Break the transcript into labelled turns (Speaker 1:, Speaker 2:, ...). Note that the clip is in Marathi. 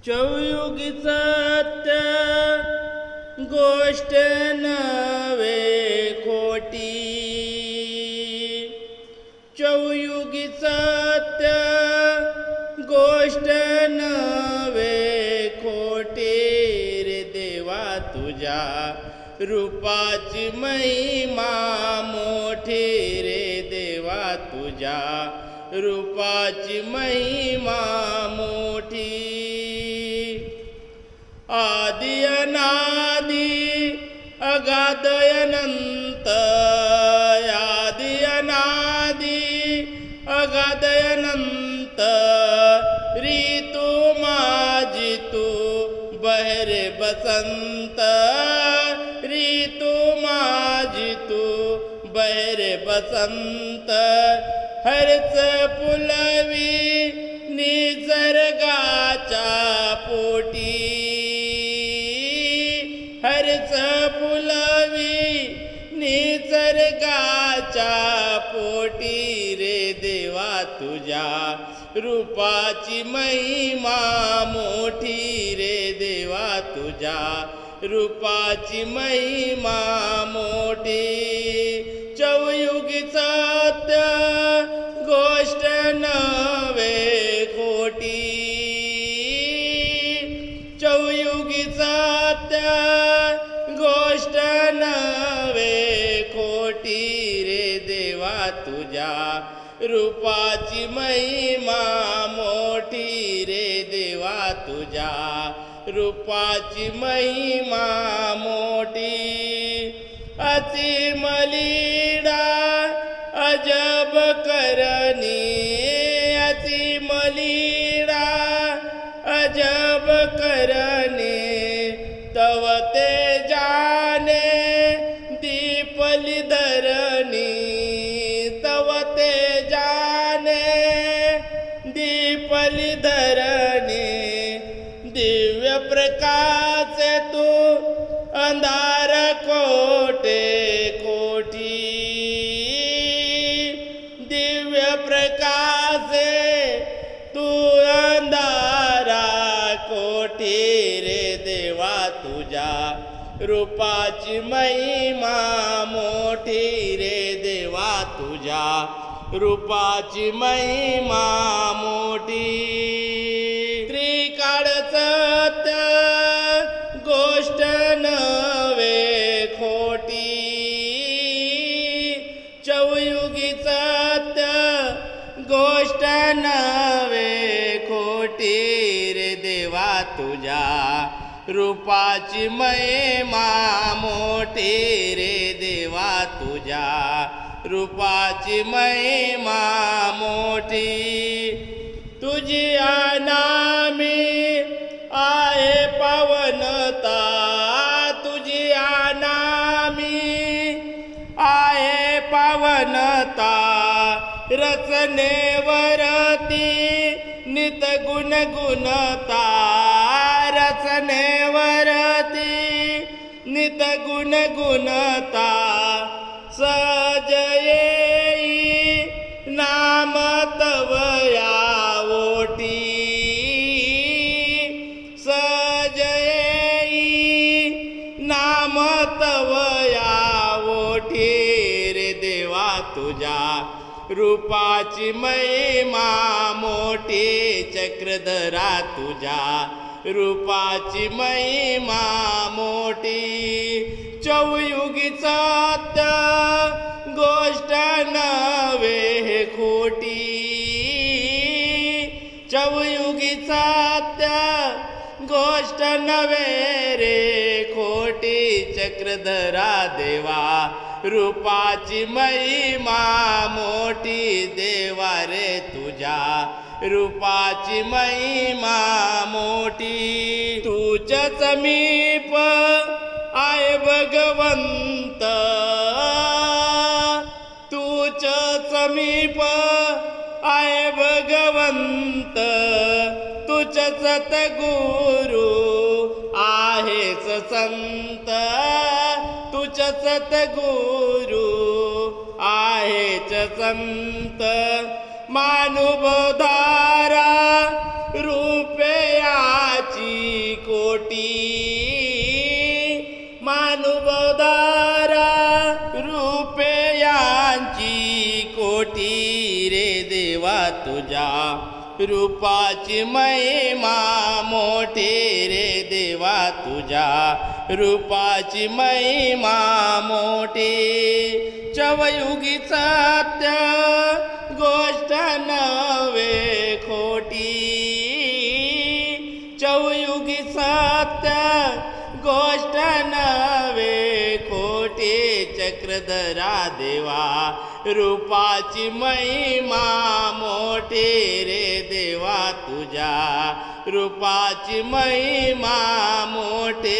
Speaker 1: चौयुगी सत्य गोष्ट नवे खोटी। चौयुगी सत्य गोष्ट नवे खोटी। रे देवा तुझ्या रूपाची महिमा मोठी। रे देवा तुझ्या रूपाची महिमा मोठी। आदि अनादि अगाधय अनंत। आदि अनादि अगाधय अनंत। ऋतू माझी तू बहरे बसंत। ऋतू माझी तू बहरे बसंत। हरच फुलवी निसर्गाच्या पोटी। हरच फुलवी निसर्गाच्या पोटी। रे देवा तुझ्या रूपाची महिमा मोठी। रे देवा तुझ्या रूपाची महिमा मोठी। चौयुगी सत्य गोष्ट नवे खोटी। चौयुगी सत्य गोष्ट नवे खोटी। रे देवा तुझ्या रूपाची महिमा मोठी। रे देवा तुझ्या रूपाची महिमा मोठी। असीम लीला अजब करणी। असीम लीला अजब करणी। तव ते जाने दीपली धरणी। तव ते जाने दीपली धरणी। दिव्य प्रकाश तू अंधार कोटे कोठी। दिव्य प्रकाश तू अंधारा कोठी। रे देवा तुझ्या रूपाची महिमा मोठी। रे देवा तुझ्या रूपाची महिमा मोठी। त्रिकाळ सत्य गोष्ट नवे खोटी। चौयुगी सत्य गोष्ट नवे खोटी। रे देवा तुझ्या रूपाची महिमा मोठी। रे देवा तुझ्या रूपाची महिमा मोठी। तुझी अनामी आहे पावनता। तुझी अनामी आहे पावनता। रचनेवरती नित गुणगुणता। रचनेवरती नित गुणगुणता। सहज येई नाम तव या ओटी। सहज येई नाम तव या ओठी। रे देवा तुझ्या रूपाची महिमा मोठी। चक्रधरा तुझ्या रूपाची महिमा मोठी। चौयुगी सत्य गोष्ट नवे खोटी। चौयुगी सत्य गोष्ट नवे रे खोटी। चक्रधरा देवा रूपाची महिमा मोठी। देवा रे तुझ्या रूपाची महिमा मोठी। तुझ्या समीप आहे भगवंत। तुझ्या समीप आहे भगवंत। तुझ्या सतगुरु आहेस संत। तुझ्या सतगुरु आहेच संत। मानुबोधारा रूपे याची कोटी महानुभावदारा रुपयांची कोटी रे देवा तुझ्या रूपाची महिमा मोठी रे देवा तुझ्या रूपाची महिमा मोठी चवयुगी सत्य गोष्ट नव्हे खोटी चवयुगी सत्य गोष्ट नव्हे खोटी चक्रधरा देवा रूपाची महिमा मोठी रे देवा तुझ्या रूपाची महिमा मोठी